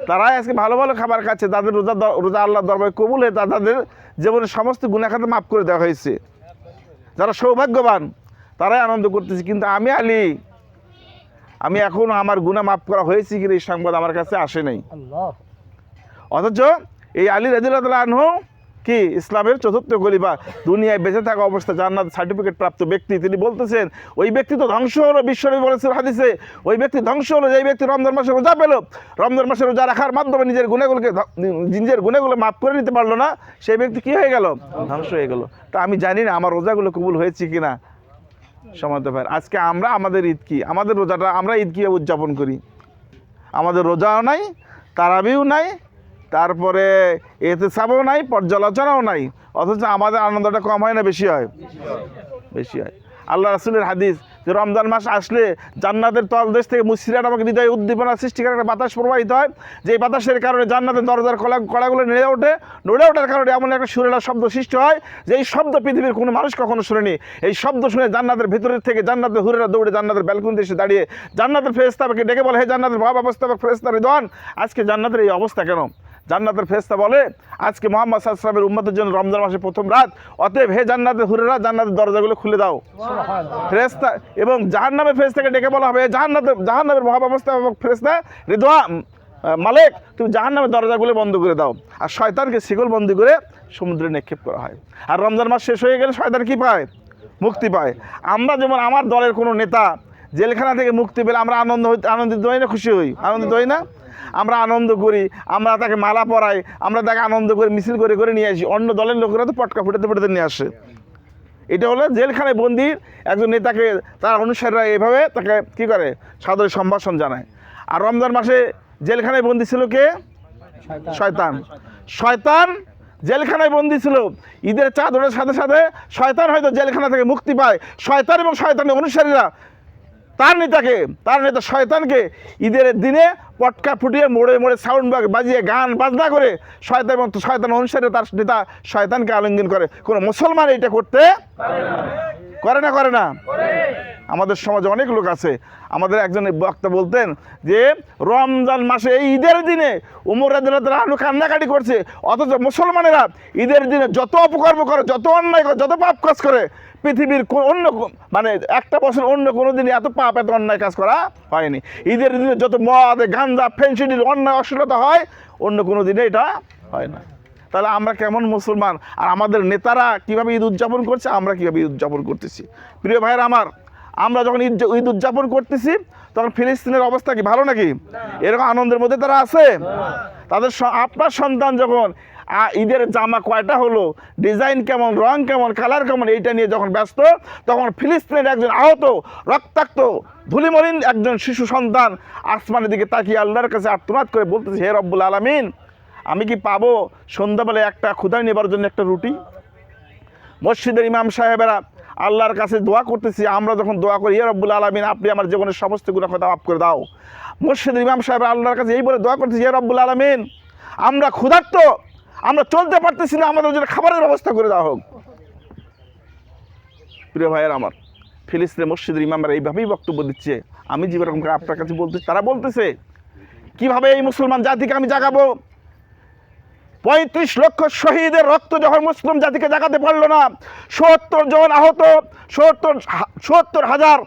Speaker 6: তারাই আজকে ভালো ভালো খাবার খাচ্ছে, তাদের রোজা আল্লাহর দরবারে কবুল হয়ে তাদের জীবনের সমস্ত গুনাহ খাতা মাফ করে দেওয়া হয়েছে। যারা সৌভাগ্যবান তারাই আনন্দ করতেছে, কিন্তু আমি আলী, আমি এখনও আমার গুনাহ মাফ করা হয়েছে কিনা এই সংবাদ আমার কাছে আসে নাই। অথচ এই আলী রাদিয়াল্লাহু আনহু কি ইসলামের চতুর্থ খলিফা, দুনিয়ায় বেঁচে থাকা অবস্থা জান্নাত সার্টিফিকেট প্রাপ্ত ব্যক্তি। তিনি বলতেছেন, ওই ব্যক্তি তো ধ্বংস হলো, বিশ্বনবী বলেছেন হাদিসে, ওই ব্যক্তি ধ্বংস হলো যেই ব্যক্তি রমজান মাসে রোজা পেল, রমজান মাসে রোজা রাখার মাধ্যমে নিজের গুনাহগুলো মাফ করে নিতে পারলো না, সেই ব্যক্তি কি হয়ে গেল? ধ্বংস হয়ে গেল। তা আমি জানি না আমার রোজাগুলো কবুল হয়েছে কিনা। সমান্ত ভাই, আজকে আমরা আমাদের ঈদ কি, আমাদের রোজাটা আমরা ঈদ কীভাবে উদযাপন করি? আমাদের রোজাও নাই, তারাবিও নাই, তারপরে এতে চাপও নাই, পর্যালোচনাও নাই, অথচ আমাদের আনন্দটা কম হয় না বেশি হয়? বেশি হয়। আল্লাহ রাসূলের হাদিস যে রমজান মাস আসলে জান্নাতের তলদেশ থেকে মুসিরা নামক হৃদয়ে উদ্দীপনা সৃষ্টিকারী একটা বাতাস প্রবাহিত হয়, যে এই বাতাসের কারণে জান্নাতের দরজার কড়াগুলো নড়ে ওঠে। নড়ে ওঠার কারণে এমন একটা সুরেলা শব্দ সৃষ্টি হয় যে এই শব্দ পৃথিবীর কোনো মানুষ কখনো শুনেনি। এই শব্দ শুনে জান্নাতের ভিতরের থেকে জান্নাতের হুরেরা দৌড়ে জান্নাতের ব্যালকনিতে এসে দাঁড়িয়ে জান্নাতের ফেরেশতাকে ডেকে বলে, হে জান্নাতের মহাব্যবস্থাপক ফেরেশতা রিদওয়ান, আজকে জান্নাতের এই অবস্থা কেন? জান্নাতের ফেরেশতা বলে, আজকে মুহাম্মদ সাল্লাল্লাহু আলাইহি ওয়াসাল্লামের উম্মতের জন্য রমজান মাসের প্রথম রাত, অতএব হে জান্নাতের হুরেরা জান্নাতের দরজাগুলো খুলে দাও। ফেরেশতা এবং জাহান্নামের ফেরেশতাকে ডেকে বলা হবে, জাহান্নামের মহাব্যবস্থাপক ফেরেশতা রিদওয়ান মালিক, তুমি জাহান্নামের দরজাগুলো বন্ধ করে দাও। আর শয়তানকে শিকল বন্দি করে সমুদ্রে নিক্ষেপ করা হয়। আর রমজান মাস শেষ হয়ে গেলে শয়তান কি পায়? মুক্তি পায়। আমরা যেমন আমার দলের কোনো নেতা জেলখানা থেকে মুক্তি পেলে আমরা আনন্দিত হই না, খুশি হই? আনন্দিত হই না? আমরা আনন্দ করি, আমরা তাকে মালা পরাই, আমরা তাকে আনন্দ করে মিছিল করে করে নিয়ে আসি। অন্য দলের লোকেরা তো পটকা ফুটাতে ফুটাতে নিয়ে আসে। এটা হলো জেলখানায় বন্দির একজন নেতাকে তার অনুসারীরা এভাবে তাকে কী করে? সাদরে সম্ভাষণ জানায়। আর রমজান মাসে জেলখানায় বন্দি ছিল কে? শয়তান। শয়তান জেলখানায় বন্দি ছিল। ঈদের চাঁদ ওঠার সাথে সাথে শয়তান হয়তো জেলখানা থেকে মুক্তি পায়। শয়তান এবং শয়তানের অনুসারীরা তার নেতা শয়তানকে ঈদের দিনে পটকা ফুটিয়ে মোড়ে মোড়ে সাউন্ড বাজিয়ে গান বাজনা করে শয়তান এবং শয়তান অনুসারে তার নেতা শয়তানকে আলিঙ্গন করে। কোনো মুসলমান এটা করতে করে না? আমাদের সমাজে অনেক লোক আছে। আমাদের একজন বক্তা বলতেন যে রমজান মাসে এই ঈদের দিনে উমর রাদিয়াল্লাহু আনহু কান্নাকাটি করছে, অথচ মুসলমানেরা ঈদের দিনে যত অপকর্ম করে, যত অন্যায় করে, যত পাপ কাজ করে, পৃথিবীর অন্য মানে একটা বছর অন্য কোনো দিনই এত পাপ এত অন্যায় কাজ করা হয়নি। ঈদের দিনে যত মদ গাঁজা ফেন্সিডিল অন্যায় অশ্লীলতা হয়, অন্য কোনো দিনে এটা হয় না। তাহলে আমরা কেমন মুসলমান? আর আমাদের নেতারা কীভাবে ঈদ উদযাপন করছে, আমরা কীভাবে ঈদ উদযাপন করতেছি? প্রিয় ভাইয়েরা আমার, আমরা যখন ঈদ উদযাপন করতেছি তখন ফিলিস্তিনের অবস্থা কি ভালো নাকি? এরকম আনন্দের মধ্যে তারা আছে? তাদের আপনার সন্তান যখন ঈদের জামা কয়টা হলো, ডিজাইন কেমন, রং কেমন, কালার কেমন, এইটা নিয়ে যখন ব্যস্ত, তখন ফিলিস্তিনের একজন আহত রক্তাক্ত ধুলিমলিন একজন শিশু সন্তান আসমানের দিকে তাকিয়ে আল্লাহর কাছে আর্তনাদ করে বলতেছে, হে রব্বুল আলামিন, আমি কি পাবো সন্ধ্যাবেলায় একটা ক্ষুধায় নেবার জন্য একটা রুটি? মসজিদের ইমাম সাহেবেরা আল্লাহর কাছে দোয়া করতেছি। আমরা যখন দোয়া করি, হে রব্বুল আলামিন, আপনি আমার জীবনের সমস্ত গুনাহ খাতা মাফ করে দাও। মসজিদের ইমাম সাহেবরা আল্লাহর কাছে এই বলে দোয়া করতেছি, হে রব্বুল আলামিন, আমরা ক্ষুধার্ত, আমরা চলতে পারতেছি না, আমাদের জন্য খাবারের ব্যবস্থা করে দেওয়া হোক। প্রিয় ভাইয়ের আমার, ফিলিস্তিনের মসজিদের ইমামরা এইভাবেই বক্তব্য দিচ্ছে। আমি যেরকম করে আপনার কাছে বলতেছি, তারা বলতেছে কিভাবে এই মুসলমান জাতিকে আমি জাগাবো? 35 লক্ষ শহীদের রক্ত যখন মুসলিম জাতিকে জাগাতে পারলো না, 70,000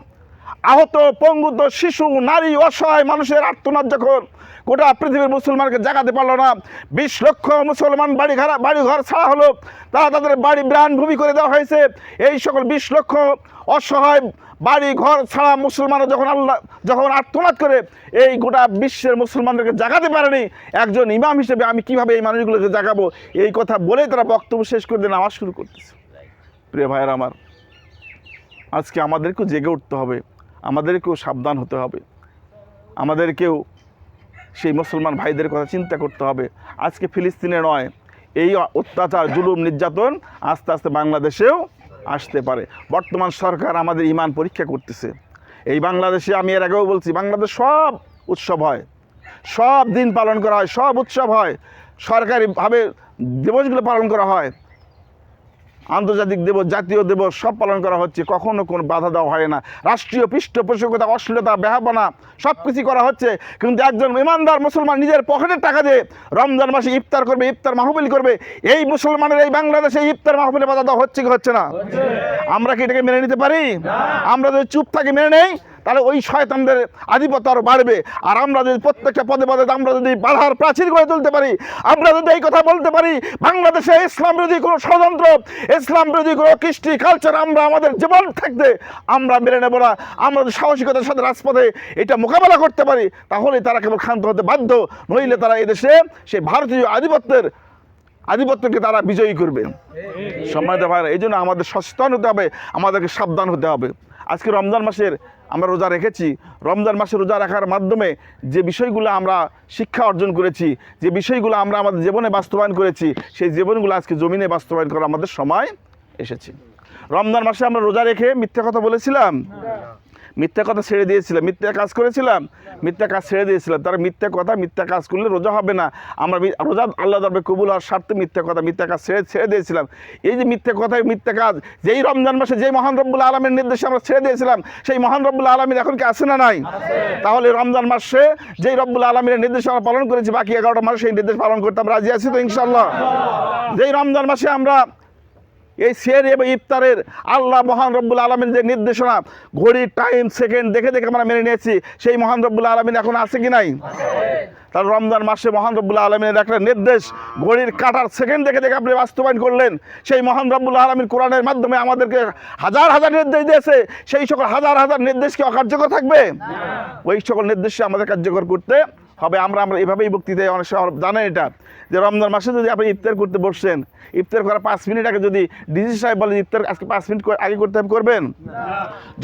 Speaker 6: আহত পঙ্গুত শিশু নারী অসহায় মানুষের আর্তনাদ যখন গোটা পৃথিবীর মুসলমানকে জাগাতে পারলো না, 20 লক্ষ মুসলমান বাড়িঘর ছাড়া হলো, তাদের বাড়ি ভূমি করে দেওয়া হয়েছে। এই সকল 20 লক্ষ অসহায় বাড়ি ঘর ছাড়া মুসলমানরা যখন আর্তনাদ করে এই গোটা বিশ্বের মুসলমানদেরকে জাগাতে পারেনি, একজন ইমাম হিসেবে আমি কিভাবে এই মানুষগুলোকে জাগাবো? এই কথা বলেই তারা বক্তব্য শেষ করে দিয়ে নামাজ শুরু করতেছে। প্রিয় ভাইয়ের আমার, আজকে আমাদেরকেও জেগে উঠতে হবে, আমাদেরকেও সাবধান হতে হবে, আমাদেরকেও সেই মুসলমান ভাইদের কথা চিন্তা করতে হবে। আজকে ফিলিস্তিনে নয়, এই অত্যাচার জুলুম নির্যাতন আস্তে আস্তে বাংলাদেশেও আসতে পারে। বর্তমান সরকার আমাদের ঈমান পরীক্ষা করতেছে। এই বাংলাদেশে আমি এর আগেও বলছি, বাংলাদেশ সব উৎসব হয়, সব দিন পালন করা হয়, সব উৎসব হয়, সরকারিভাবে দিবসগুলো পালন করা হয়, আন্তর্জাতিক দিবস, জাতীয় দিবস সব পালন করা হচ্ছে, কখনো কোনো বাধা দেওয়া হয় না। রাষ্ট্রীয় পৃষ্ঠপোষকতা, অশ্লীলতা, বেহাপনা সব কিছু করা হচ্ছে, কিন্তু একজন ইমানদার মুসলমান নিজের পকেটের টাকা দিয়ে রমজান মাসে ইফতার করবে, ইফতার মাহফিল করবে, এই মুসলমানের এই বাংলাদেশে ইফতার মাহফিলে বাধা দেওয়া হচ্ছে কি হচ্ছে না? আমরা কি এটাকে মেনে নিতে পারি? আমরা যদি চুপ থাকি, মেনে নেই, তাহলে ওই শয়তানদের আধিপত্য আরও বাড়বে। আর আমরা যদি প্রত্যেকটা পদে পদে আমরা যদি বাধার প্রাচীর গড়ে তুলতে পারি, আমরা যদি এই কথা বলতে পারি বাংলাদেশে ইসলাম বিরোধী কোনো ষড়যন্ত্র, ইসলাম বিরোধী কোনো কৃষ্টি কালচার আমরা আমাদের জীবন থাকতে আমরা মেনে নেব না, আমরা যদি সাহসিকতার সাথে রাজপথে এটা মোকাবেলা করতে পারি, তাহলে তারা কেবল ক্ষান্ত হতে বাধ্য, নইলে তারা এদেশে সেই ভারতীয় আধিপত্যকে তারা বিজয়ী করবে। সম্মানিত ভাইরা, এই জন্য আমাদের সচেতন হতে হবে, আমাদেরকে সাবধান হতে হবে। আজকে রমজান মাসের আমরা রোজা রেখেছি, রমজান মাসে রোজা রাখার মাধ্যমে যে বিষয়গুলো আমরা শিক্ষা অর্জন করেছি, যে বিষয়গুলো আমরা আমাদের জীবনে বাস্তবায়ন করেছি, সেই জীবনগুলো আজকে জমিনে বাস্তবায়ন করা আমাদের সময় এসেছে। রমজান মাসে আমরা রোজা রেখে মিথ্যা কথা বলেছিলাম, মিথ্যা কথা ছেড়ে দিয়েছিলাম, মিথ্যা কাজ করেছিলাম, মিথ্যা কাজ ছেড়ে দিয়েছিলাম। তারা মিথ্যা কথা মিথ্যা কাজ করলে রোজা হবে না। আমরা রোজা আল্লাহ দরবারে কবুল হওয়ার স্বার্থে মিথ্যা কথা মিথ্যা কাজ ছেড়ে দিয়েছিলাম। এই যে মিথ্যা কথা মিথ্যা কাজ যেই রমজান মাসে যেই মহান রব্বুল আলমীর নির্দেশে আমরা ছেড়ে দিয়েছিলাম, সেই মহান রব্বুল আলমীর এখন কি আছে না নাই? তাহলে রমজান মাসে যেই রব্বুল আলমীর নির্দেশ আমরা পালন করেছি, বাকি 11টা মাসে সেই নির্দেশ পালন করতে আমরা রাজি আছি তো ইনশাআল্লাহ? যেই রমজান মাসে আমরা এই সেহরি এবং ইফতারের আল্লাহ মহান রব্বুল আলমীর যে নির্দেশনা ঘড়ির টাইম সেকেন্ড দেখে দেখে আমরা মেনে নিয়েছি, সেই মহান রব্বুল আলমিন এখন আছে কি নাই? তাহলে রমজান মাসে মহান রব্বুল আলমিনের একটা নির্দেশ ঘড়ির কাটার সেকেন্ড দেখে দেখে আপনি বাস্তবায়ন করলেন। সেই মহান রব্বুল আলমিন কোরআনের মাধ্যমে আমাদেরকে হাজার হাজার নির্দেশ দিয়েছে, সেই সকল হাজার হাজার নির্দেশকে অকার্যকর থাকবে? ওই সকল নির্দেশে আমাদের কার্যকর করতে হবে। আমরা এভাবেই বক্তৃতায় অনেক সময় জানেন এটা, যে রমজান মাসে যদি আপনি ইফতার করতে বসছেন, ইফতার করার 5 মিনিট আগে যদি ডিসি সাহেব বলে ইফতার আজকে 5 মিনিট আগে করতে হবে, করবেন?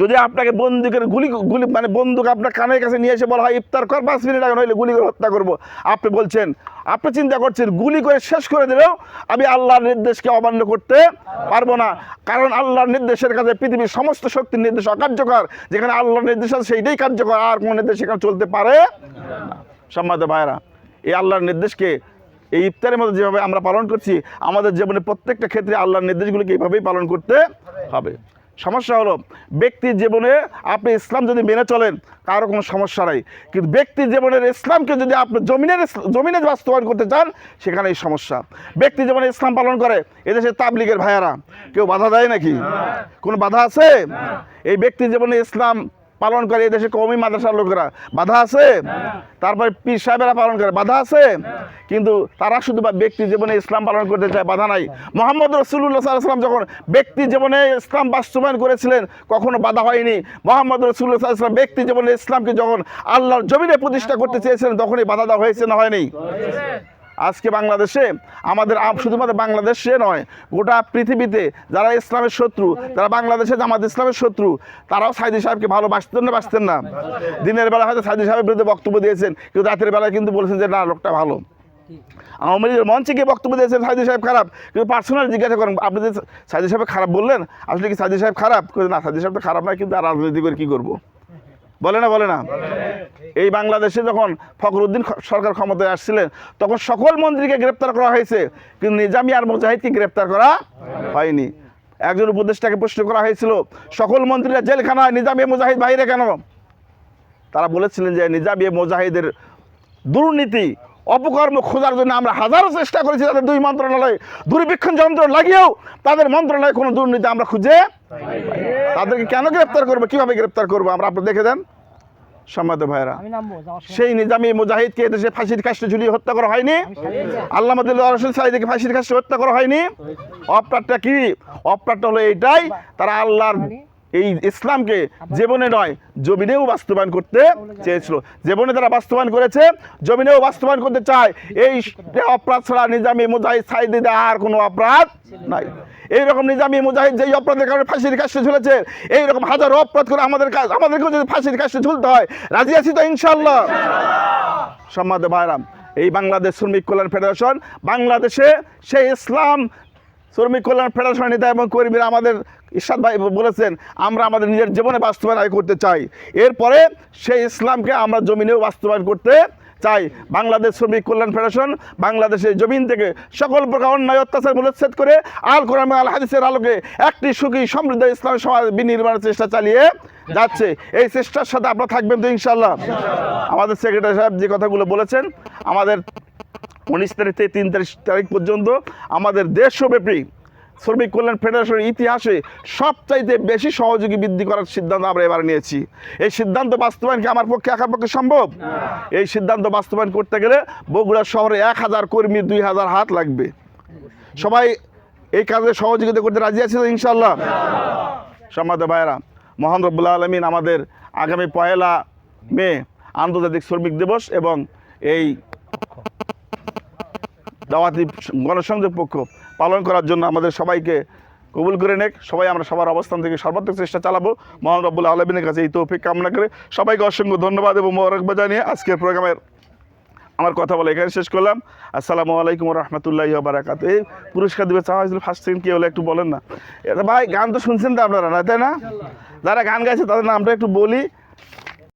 Speaker 6: যদি আপনাকে বন্দুকের গুলি মানে বন্দুক আপনার কানের কাছে নিয়ে এসে বলা হয় ইফতার কর 5 মিনিট আগে, নইলে গুলি করে হত্যা করবো, আপনি বলছেন, আপনি চিন্তা করছেন গুলি করে শেষ করে দিলেও আমি আল্লাহর নির্দেশকে অমান্য করতে পারবো না। কারণ আল্লাহর নির্দেশের কাছে পৃথিবীর সমস্ত শক্তির নির্দেশ অকার্যকর। যেখানে আল্লাহর নির্দেশ আছে সেইটাই কার্যকর, আর কোনো নির্দেশ সেখানে চলতে পারে না। সম্মানিত ভাইরা, এই আল্লাহর নির্দেশকে এই ইফতারের মধ্যে যেভাবে আমরা পালন করছি, আমাদের জীবনে প্রত্যেকটা ক্ষেত্রে আল্লাহর নির্দেশগুলোকে এইভাবেই পালন করতে হবে। সমস্যা হলো ব্যক্তির জীবনে আপনি ইসলাম যদি মেনে চলেন কারো কোনো সমস্যা নাই, কিন্তু ব্যক্তির জীবনের ইসলামকে যদি আপনি জমিনে বাস্তবায়ন করতে চান, সেখানে এই সমস্যা। ব্যক্তি জীবনে ইসলাম পালন করে এদেশে তাবলীগের ভাইয়ারা, কেউ বাধা দেয় নাকি? কোনো বাধা আছে? এই ব্যক্তি জীবনে ইসলাম পালন করে এদেশে কওমি মাদ্রাসার লোকেরা, বাধা আছে? তারপরে পীর সাহেবেরা পালন করে, বাধা আছে? কিন্তু তারা শুধু ব্যক্তি জীবনে ইসলাম পালন করতে চায়, বাধা নাই। মুহাম্মদ রাসূলুল্লাহ সাল্লাল্লাহু আলাইহি ওয়াসাল্লাম যখন ব্যক্তি জীবনে ইসলাম বাস্তবায়ন করেছিলেন, কখনো বাধা হয়নি। মুহাম্মদ রাসূলুল্লাহ সাল্লাল্লাহু আলাইহি ওয়াসাল্লাম ব্যক্তি জীবনে ইসলামকে যখন আল্লাহর জমিনে প্রতিষ্ঠা করতে চেয়েছিলেন, তখনই বাধা দেওয়া হয়েছে না হয়নি? আজকে বাংলাদেশে আমাদের শুধুমাত্র বাংলাদেশে নয়, গোটা পৃথিবীতে যারা ইসলামের শত্রু, যারা বাংলাদেশে জামাত ইসলামের শত্রু, তারাও সাইদি সাহেবকে ভালোবাসতেন না? দিনের বেলা হয়তো সাইদি সাহেবের বিরুদ্ধে বক্তব্য দিয়েছেন, কিন্তু রাতের বেলায় কিন্তু বলেছেন যে না, লোকটা ভালো। আওয়ামী লীগের মঞ্চে গিয়ে বক্তব্য দিয়েছেন সাইদি সাহেব খারাপ, কিন্তু পার্সোনাল জিজ্ঞাসা করেন আপনি যে সাইদি সাহেব খারাপ বললেন, আসলে কি সাইদি সাহেব খারাপ? না, সাইদি সাহেব তো খারাপ নয়, কিন্তু আর রাজনীতি করে কী করবো? বলে না? এই বাংলাদেশে যখন ফখরুদ্দিন সরকার ক্ষমতায় আসছিলেন, তখন সকল মন্ত্রীকে গ্রেপ্তার করা হয়েছে, কিন্তু নিজামী আর মুজাহিদকে গ্রেপ্তার করা হয়নি। একজন উপদেষ্টাকে প্রশ্ন করা হয়েছিল, সকল মন্ত্রীরা জেলখানায়, নিজামী মুজাহিদ বাইরে কেন? তারা বলেছিলেন যে নিজামী মুজাহিদের দুর্নীতি অপকর্ম খোঁজার জন্য আমরা হাজারো চেষ্টা করেছি, তাদের 2 মন্ত্রণালয়ে দূরবীক্ষণ যন্ত্র লাগিয়েও তাদের মন্ত্রণালয়ে কোনো দুর্নীতি আমরা খুঁজে তাদেরকে কেন গ্রেপ্তার করবো, কীভাবে গ্রেপ্তার করবো? আমরা আপনি দেখে দেন। সম্মানিত ভাইরা, সেই নিজামী মুজাহিদকে এদেশে ফাঁসির কাস্টে ঝুলিয়ে হত্যা করা হয়নি? আল্লামা দিলওয়ার হোসেন সাঈদীকে ফাঁসির কাস্টে হত্যা করা হয়নি? অপরাধটা কি? অপরাধটা হলো এইটাই, তারা আল্লাহর এই ইসলামকে জীবনে নয় জমিনেও বাস্তবায়ন করতে চেয়েছিল। জীবনে তারা বাস্তবায়ন করেছে, জমিনেও বাস্তবায়ন করতে চায়। এই অপরাধ ছাড়া নিজামী মুজাহিদ সাঈদীদের আর কোনো অপরাধ নাই। এইরকম নিজামী মুজাহিদ যেই অপরাধের কারণে ফাঁসির কাস্টে ঝুলেছে, এইরকম হাজারো অপরাধ করে আমাদেরকেও যদি ফাঁসির কাস্টে ঝুলতে হয়, রাজি আছি তো ইনশাআল্লাহ? সম্মানিত ভাইরা, এই বাংলাদেশ শ্রমিক কল্যাণ ফেডারেশন, বাংলাদেশে সেই ইসলাম শ্রমিক কল্যাণ ফেডারেশন নেতা এবং কর্মীরা আমাদের ইরশাদ ভাই বলেছেন, আমরা আমাদের নিজের জীবনে বাস্তবায়ন করতে চাই। এরপরে সেই ইসলামকে আমরা জমিনেও বাস্তবায়ন করতে চাই। বাংলাদেশ শ্রমিক কল্যাণ ফেডারেশন বাংলাদেশের জমিন থেকে সকল প্রকার অন্যায় অত্যাচার মূলচ্ছেদ করে আল কোরআন আল হাদিসের আলোকে একটি সুখী সমৃদ্ধ ইসলামী সমাজ বিনির্মাণের চেষ্টা চালিয়ে যাচ্ছে। এই চেষ্টার সাথে আপনারা থাকবেন তো ইনশাআল্লাহ? আমাদের সেক্রেটারি সাহেব যে কথাগুলো বলেছেন, আমাদের 19 তারিখ থেকে 3 তারিখ পর্যন্ত আমাদের দেশব্যাপী শ্রমিক কল্যাণ ফেডারেশনের ইতিহাসে সবচাইতে বেশি সহযোগী বৃদ্ধি করার সিদ্ধান্ত আমরা এবার নিয়েছি। এই সিদ্ধান্ত বাস্তবায়ন কি আমার পক্ষে একার পক্ষে সম্ভব? এই সিদ্ধান্ত বাস্তবায়ন করতে গেলে বগুড়া শহরে 1000 কর্মী, 2000 হাত লাগবে। সবাই এই কাজে সহযোগিতা করতে রাজি আছে তো ইনশাআল্লাহ? সম্মানিত ভাইয়েরা, মহান রব্বুল আলামিন আমাদের আগামী 1 মে আন্তর্জাতিক শ্রমিক দিবস এবং এই দাওয়াতি গণসংযোগ পক্ষ পালন করার জন্য আমাদের সবাইকে কবুল করে নেক। সবাই আমরা সবার অবস্থান থেকে সর্বাত্মক চেষ্টা চালাবো। মহান রব্বুল আলমিনের কাছে এই তৌফিক কামনা করে সবাইকে অসংখ্য ধন্যবাদ এবং মোবারকবাদ জানিয়ে আজকের প্রোগ্রামের আমার কথা বলে এখানে শেষ করলাম। আসসালামু আলাইকুম রহমতুল্লাহি ওয়া বারাকাতুহু। এই পুরস্কার দিবে চাওয়া হয়েছিল, ফার্স্ট সেকেন্ড কি হলো একটু বলেন না। এটা ভাই গান তো শুনছেন তো আপনারা, না তাই না? যারা গান গাইছে তাদের নামটা একটু বলি।